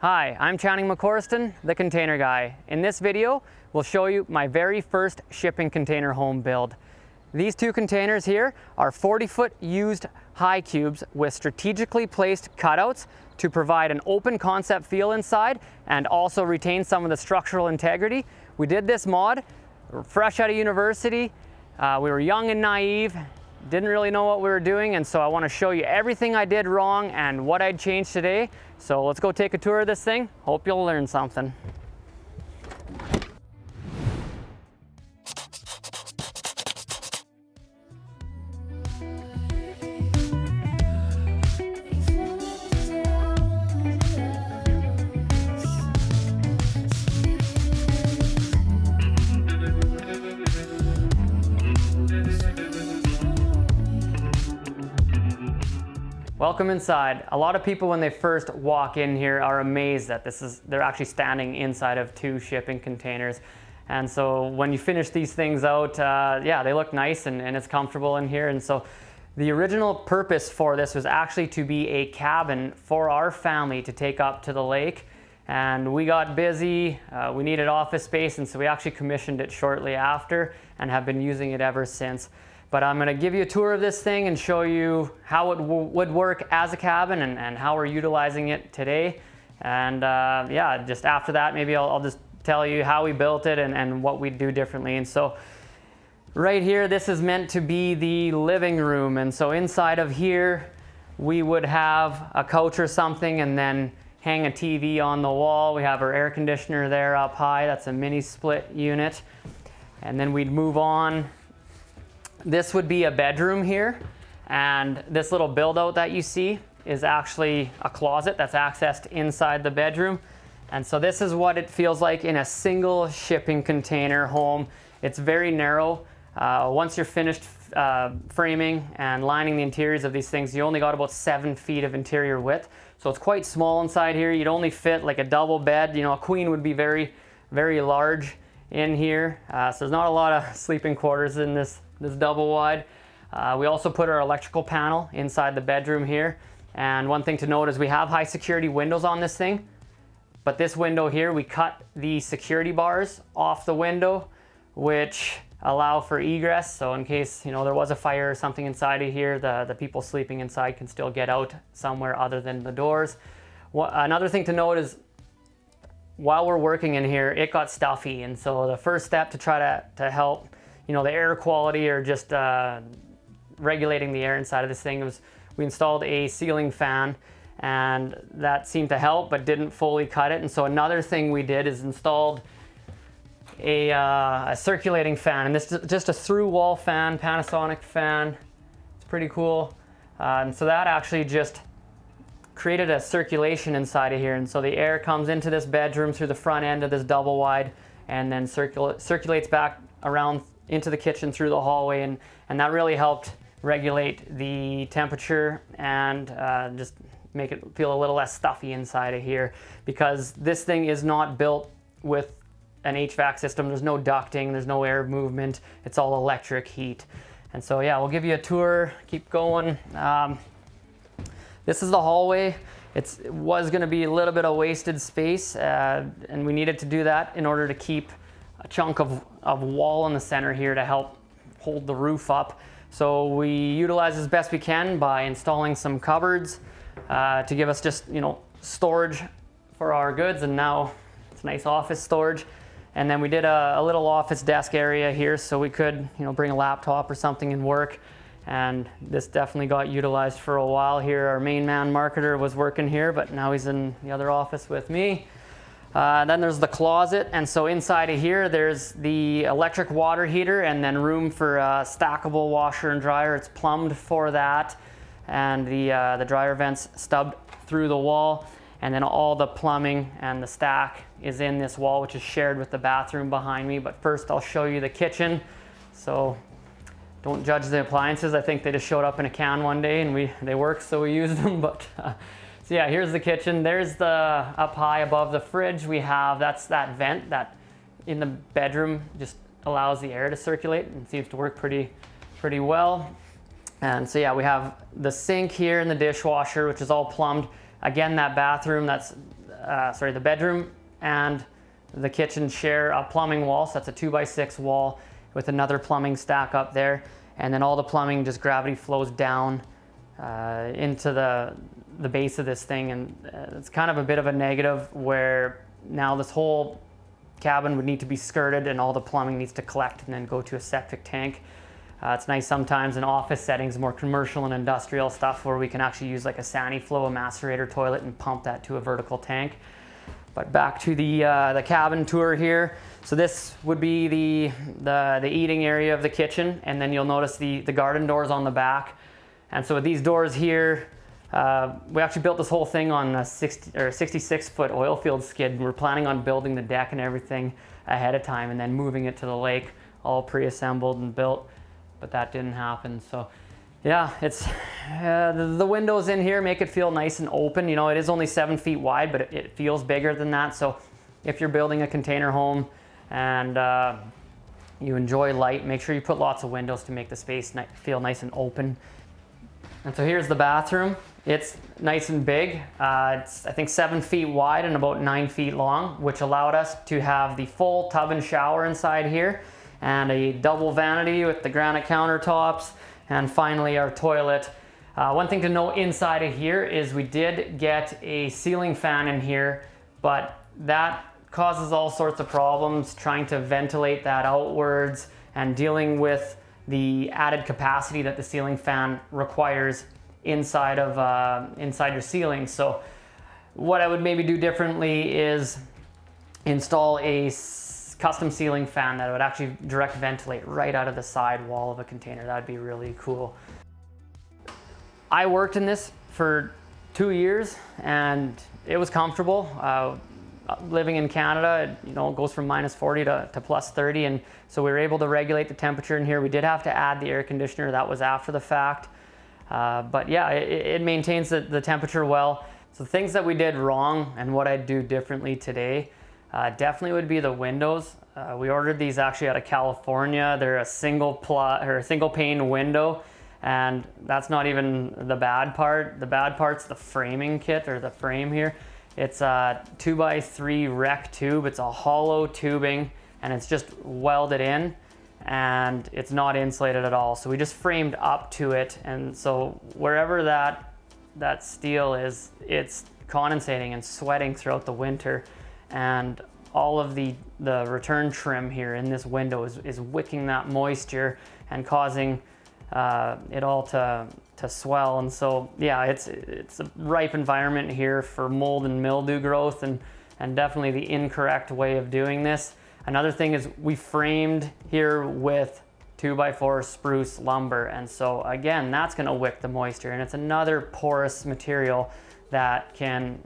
Hi, I'm Channing McCorston, the Container Guy. In this video, we'll show you my very first shipping container home build. These two containers here are 40-foot used high cubes with strategically placed cutouts to provide an open concept feel inside and also retain some of the structural integrity. We did this mod fresh out of university. We were young and naive, didn't really know what we were doing, and so I want to show you everything I did wrong and what I'd change today. So let's go take a tour of this thing. Hope you'll learn something. Welcome inside. A lot of people when they first walk in here are amazed that they're actually standing inside of two shipping containers. And so when you finish these things out, yeah, they look nice and it's comfortable in here. And so the original purpose for this was actually to be a cabin for our family to take up to the lake. And we got busy, we needed office space, and so we actually commissioned it shortly after and have been using it ever since. But I'm going to give you a tour of this thing and show you how it would work as a cabin and how we're utilizing it today. And yeah, just after that, maybe I'll just tell you how we built it and what we do differently. And so right here, this is meant to be the living room. And so inside of here, we would have a couch or something and then hang a TV on the wall. We have our air conditioner there up high. That's a mini split unit. And then we'd move on. This would be a bedroom here, and this little build out that you see is actually a closet that's accessed inside the bedroom. And so this is what it feels like in a single shipping container home. It's very narrow. Once you're finished framing and lining the interiors of these things, you only got about 7 feet of interior width. So it's quite small inside here. You'd only fit like a double bed. You know, a queen would be very, very large in here. So there's not a lot of sleeping quarters in this double wide. We also put our electrical panel inside the bedroom here. And one thing to note is we have high security windows on this thing, but this window here, we cut the security bars off the window, which allow for egress. So in case, you know, there was a fire or something inside of here, the people sleeping inside can still get out somewhere other than the doors. Another thing to note is while we're working in here, it got stuffy. And so the first step to try to help, you know, the air quality or just regulating the air inside of this thing was we installed a ceiling fan, and that seemed to help but didn't fully cut it. And so another thing we did is installed a circulating fan, and this is just a through wall fan, Panasonic fan. It's pretty cool. And so that actually just created a circulation inside of here, and so the air comes into this bedroom through the front end of this double wide and then circulates back around into the kitchen through the hallway, and that really helped regulate the temperature and just make it feel a little less stuffy inside of here, because this thing is not built with an HVAC system. There's no ducting, there's no air movement, it's all electric heat. And so yeah, we'll give you a tour, keep going. This is the hallway. It was going to be a little bit of wasted space, and we needed to do that in order to keep a chunk of wall in the center here to help hold the roof up. So we utilize as best we can by installing some cupboards to give us just, you know, storage for our goods, and now it's nice office storage. And then we did a little office desk area here so we could, you know, bring a laptop or something and work. And this definitely got utilized for a while here. Our main man marketer was working here, but now he's in the other office with me. Then there's the closet, and so inside of here there's the electric water heater and then room for a stackable washer and dryer. It's plumbed for that, and the dryer vents stubbed through the wall, and then all the plumbing and the stack is in this wall, which is shared with the bathroom behind me. But first I'll show you the kitchen. So don't judge the appliances. I think they just showed up in a can one day and they worked, so we used them. But so yeah, here's the kitchen. There's the up high above the fridge. That's that vent that in the bedroom just allows the air to circulate and seems to work pretty well. And so yeah, we have the sink here and the dishwasher, which is all plumbed. Again, that bathroom, that's the bedroom and the kitchen share a plumbing wall. So that's a 2x6 wall with another plumbing stack up there. And then all the plumbing, just gravity flows down into the base of this thing. And it's kind of a bit of a negative where now this whole cabin would need to be skirted and all the plumbing needs to collect and then go to a septic tank. It's nice sometimes in office settings, more commercial and industrial stuff, where we can actually use like a SaniFlow, a macerator toilet, and pump that to a vertical tank. But back to the cabin tour here. So this would be the eating area of the kitchen, and then you'll notice the garden doors on the back. And so with these doors here, we actually built this whole thing on a 66-foot oil field skid. And we're planning on building the deck and everything ahead of time and then moving it to the lake, all pre-assembled and built. But that didn't happen. So yeah, it's the windows in here make it feel nice and open. You know, it is only 7 feet wide, but it feels bigger than that. So if you're building a container home and you enjoy light, make sure you put lots of windows to make the space feel nice and open. And so here's the bathroom. It's nice and big. It's, I think, 7 feet wide and about 9 feet long, which allowed us to have the full tub and shower inside here, and a double vanity with the granite countertops, and finally our toilet. One thing to note inside of here is we did get a ceiling fan in here, but that causes all sorts of problems trying to ventilate that outwards and dealing with the added capacity that the ceiling fan requires inside your ceiling. So what I would maybe do differently is install a custom ceiling fan that would actually direct ventilate right out of the side wall of a container. That'd be really cool. I worked in this for 2 years and it was comfortable. Living in Canada, you know, it goes from -40 to +30, and so we were able to regulate the temperature in here. We did have to add the air conditioner. That was after the fact. But yeah, it maintains the temperature well. So things that we did wrong and what I'd do differently today, definitely would be the windows. We ordered these actually out of California. They're a single pane window, and that's not even the bad part. The bad part's the framing kit, or the frame here. It's a 2x3 rec tube. It's a hollow tubing and it's just welded in, and it's not insulated at all. So we just framed up to it, and so wherever that steel is, it's condensating and sweating throughout the winter, and all of the return trim here in this window is wicking that moisture and causing it all to swell. And so yeah, it's a ripe environment here for mold and mildew growth, and definitely the incorrect way of doing this. Another thing is we framed here with 2x4 spruce lumber, and so again, that's going to wick the moisture, and it's another porous material that can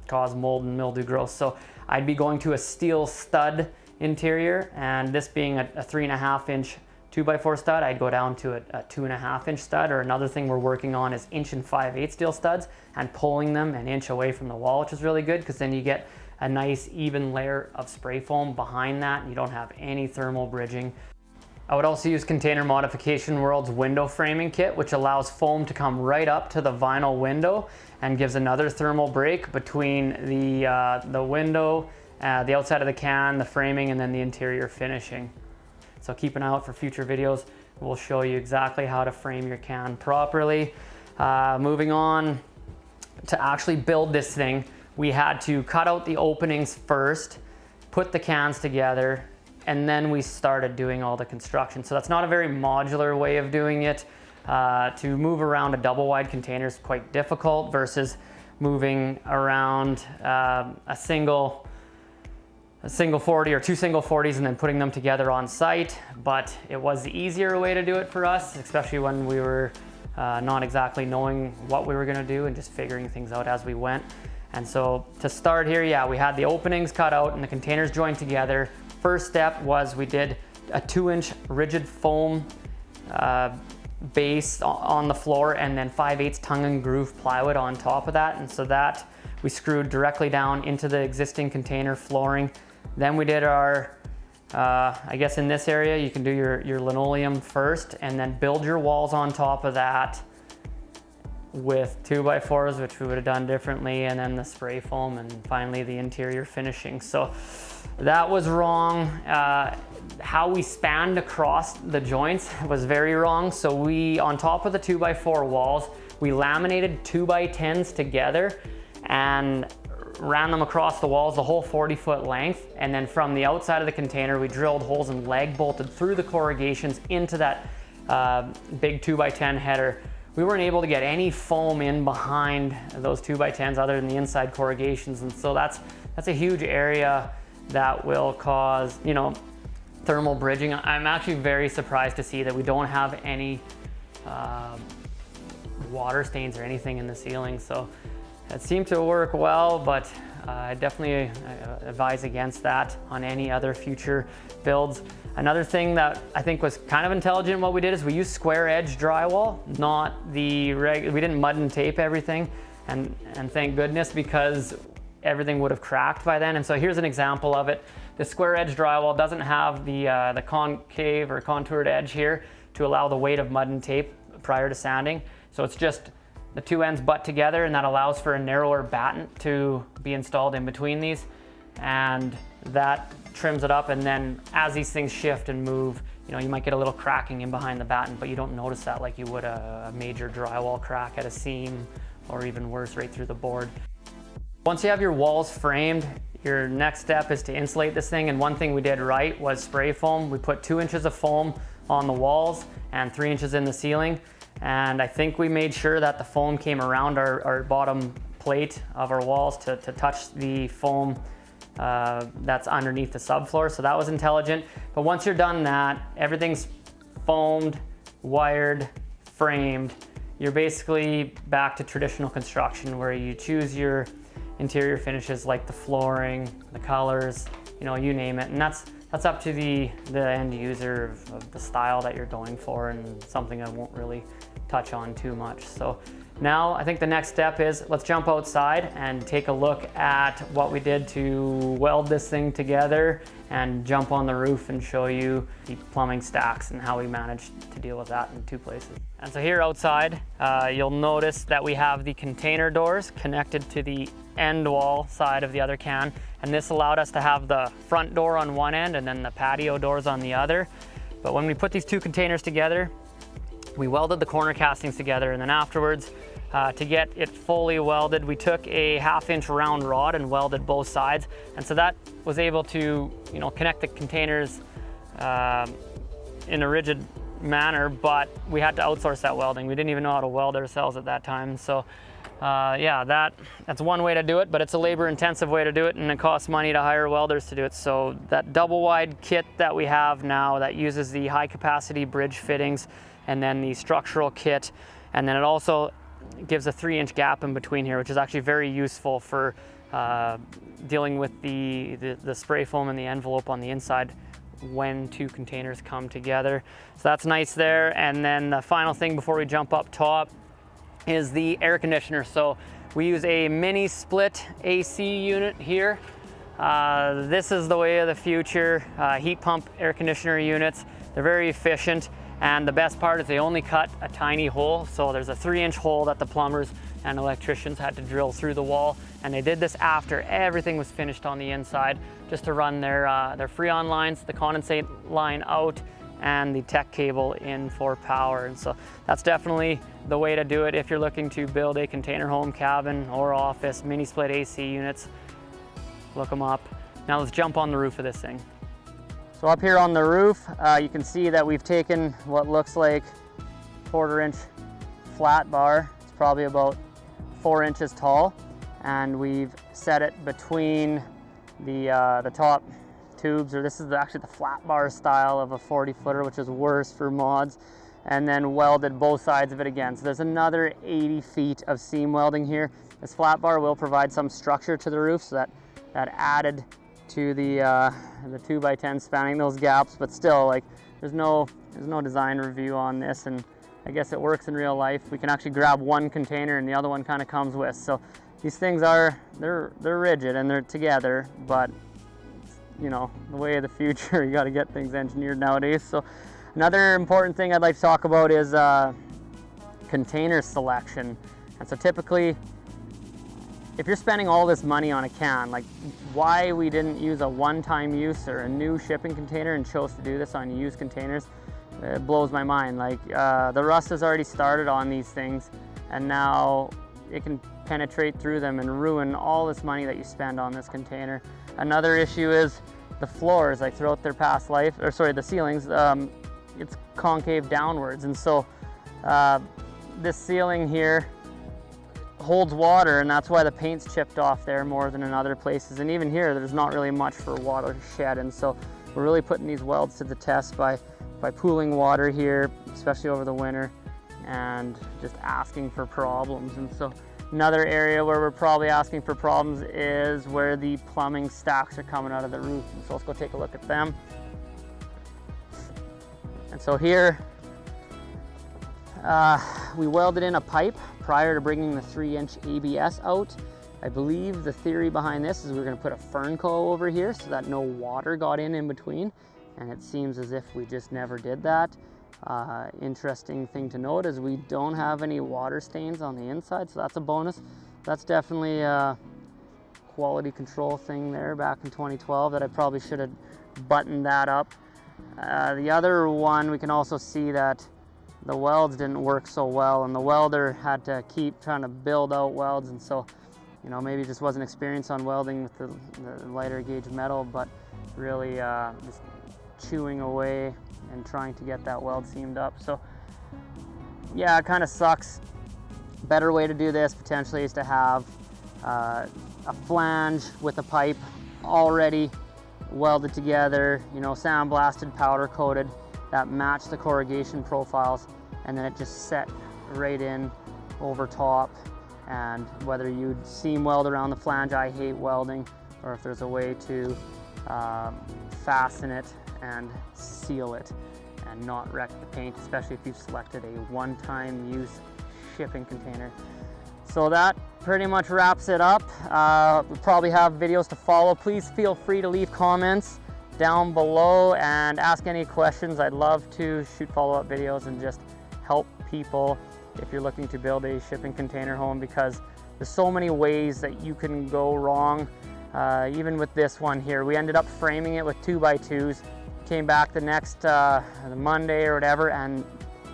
cause mold and mildew growth. So I'd be going to a steel stud interior, and this being a 3.5 inch 2x4 stud, I'd go down to a 2.5 inch stud. Or another thing we're working on is 1 5/8 inch steel studs and pulling them an inch away from the wall, which is really good because then you get a nice even layer of spray foam behind that and you don't have any thermal bridging. I would also use Container Modification World's window framing kit, which allows foam to come right up to the vinyl window and gives another thermal break between the window, the outside of the can, the framing, and then the interior finishing. So keep an eye out for future videos. We'll show you exactly how to frame your can properly. Moving on to actually build this thing, we had to cut out the openings first, put the cans together, and then we started doing all the construction. So that's not a very modular way of doing it. To move around a double wide container is quite difficult versus moving around a single 40 or 2 single 40s and then putting them together on site. But it was the easier way to do it for us, especially when we were not exactly knowing what we were gonna do and just figuring things out as we went. And so to start here, yeah, we had the openings cut out and the containers joined together. First step was we did a 2-inch rigid foam base on the floor, and then 5/8 tongue and groove plywood on top of that. And so that we screwed directly down into the existing container flooring. Then we did our, I guess in this area, you can do your linoleum first and then build your walls on top of that with 2x4s, which we would have done differently, and then the spray foam, and finally the interior finishing. So that was wrong. How we spanned across the joints was very wrong. So we, on top of the 2x4 walls, we laminated 2x10s together and ran them across the walls the whole 40-foot length, and then from the outside of the container we drilled holes and leg bolted through the corrugations into that big 2x10 header. We weren't able to get any foam in behind those 2x10s other than the inside corrugations, and so that's a huge area that will cause, you know, thermal bridging. I'm actually very surprised to see that we don't have any water stains or anything in the ceiling. So it seemed to work well, but I definitely advise against that on any other future builds. Another thing that I think was kind of intelligent what we did is we used square edge drywall, not the we didn't mud and tape everything, and thank goodness, because everything would have cracked by then. And so here's an example of it. The square edge drywall doesn't have the concave or contoured edge here to allow the weight of mud and tape prior to sanding. So it's just the two ends butt together, and that allows for a narrower batten to be installed in between these, and that trims it up. And then as these things shift and move, you know, you might get a little cracking in behind the batten, but you don't notice that like you would a major drywall crack at a seam, or even worse, right through the board. Once you have your walls framed, your next step is to insulate this thing. And one thing we did right was spray foam. We put 2 inches of foam on the walls and 3 inches in the ceiling. And I think we made sure that the foam came around our bottom plate of our walls to touch the foam that's underneath the subfloor. So that was intelligent. But once you're done that, everything's foamed, wired, framed, you're basically back to traditional construction where you choose your interior finishes, like the flooring, the colors, you know, you name it. And that's up to the end user of the style that you're going for, and something I won't really touch on too much. So now I think the next step is let's jump outside and take a look at what we did to weld this thing together, and jump on the roof and show you the plumbing stacks and how we managed to deal with that in 2 places. And so here outside, you'll notice that we have the container doors connected to the end wall side of the other can, and this allowed us to have the front door on one end and then the patio doors on the other. But when we put these 2 containers together, we welded the corner castings together, and then afterwards, to get it fully welded, we took a 1/2 inch round rod and welded both sides. And so that was able to, you know, connect the containers in a rigid manner, but we had to outsource that welding. We didn't even know how to weld ourselves at that time. So yeah, that's one way to do it, but it's a labor intensive way to do it, and it costs money to hire welders to do it. So that double wide kit that we have now that uses the high capacity bridge fittings and then the structural kit, and then it also gives a 3-inch gap in between here, which is actually very useful for dealing with the spray foam and the envelope on the inside when 2 containers come together. So that's nice there. And then the final thing before we jump up top is the air conditioner. So we use a mini split AC unit here. This is the way of the future. Heat pump air conditioner units. They're very efficient. And the best part is they only cut a tiny hole. So there's a 3-inch hole that the plumbers and electricians had to drill through the wall. And they did this after everything was finished on the inside, just to run their Freon lines, the condensate line out, and the tech cable in for power. And so that's definitely the way to do it if you're looking to build a container home, cabin, or office. Mini split AC units, look them up. Now let's jump on the roof of this thing. So up here on the roof, you can see that we've taken what looks like 1/4 inch flat bar. It's probably about 4 inches tall, and we've set it between the top tubes, or this is actually the flat bar style of a 40-footer, which is worse for mods, and then welded both sides of it again. So there's another 80 feet of seam welding here. This flat bar will provide some structure to the roof, so that added to the 2x10 spanning those gaps, but still, like, there's no design review on this, and I guess it works in real life. We can actually grab one container and the other one kind of comes with. So these things they're rigid and they're together, but you know, the way of the future, you got to get things engineered nowadays. So another important thing I'd like to talk about is container selection. And so typically, if you're spending all this money on a can, like why we didn't use a one-time use or a new shipping container and chose to do this on used containers, it blows my mind. Like the rust has already started on these things, and now it can penetrate through them and ruin all this money that you spend on this container. Another issue is the floors, like throughout their past life, or sorry, the ceilings, it's concave downwards. And so this ceiling here holds water, and that's why the paint's chipped off there more than in other places. And even here, there's not really much for water to shed. And so we're really putting these welds to the test by pooling water here, especially over the winter, and just asking for problems. And so another area where we're probably asking for problems is where the plumbing stacks are coming out of the roof. And so let's go take a look at them. And so here, we welded in a pipe prior to bringing the 3-inch ABS out. I believe the theory behind this is we're going to put a fern coat over here so that no water got in between, and it seems as if we just never did that. Interesting thing to note is we don't have any water stains on the inside, so that's a bonus. That's definitely a quality control thing there back in 2012 that I probably should have buttoned that up. The other one, we can also see that the welds didn't work so well, and the welder had to keep trying to build out welds, and so, you know, maybe just wasn't experienced on welding with the lighter gauge metal, but really just chewing away and trying to get that weld seamed up. So yeah, it kind of sucks. Better way to do this potentially is to have a flange with a pipe already welded together, you know, sandblasted, powder coated, that match the corrugation profiles, and then it just set right in over top. And whether you'd seam weld around the flange, I hate welding, or if there's a way to fasten it and seal it and not wreck the paint, especially if you've selected a one-time use shipping container. So that pretty much wraps it up. We'll probably have videos to follow. Please feel free to leave comments down below and ask any questions. I'd love to shoot follow-up videos and just help people if you're looking to build a shipping container home, because there's so many ways that you can go wrong. Even with this one here, we ended up framing it with 2x2s. Came back the next Monday or whatever, and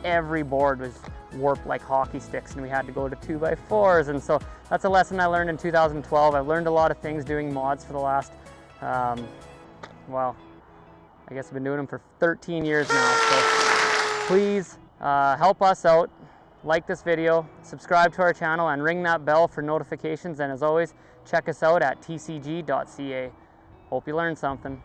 every board was warped like hockey sticks, and we had to go to 2x4s. And so that's a lesson I learned in 2012. I've learned a lot of things doing mods for the last, well, I guess I've been doing them for 13 years now. So please help us out. Like this video, subscribe to our channel, and ring that bell for notifications. And as always, check us out at tcg.ca. Hope you learned something.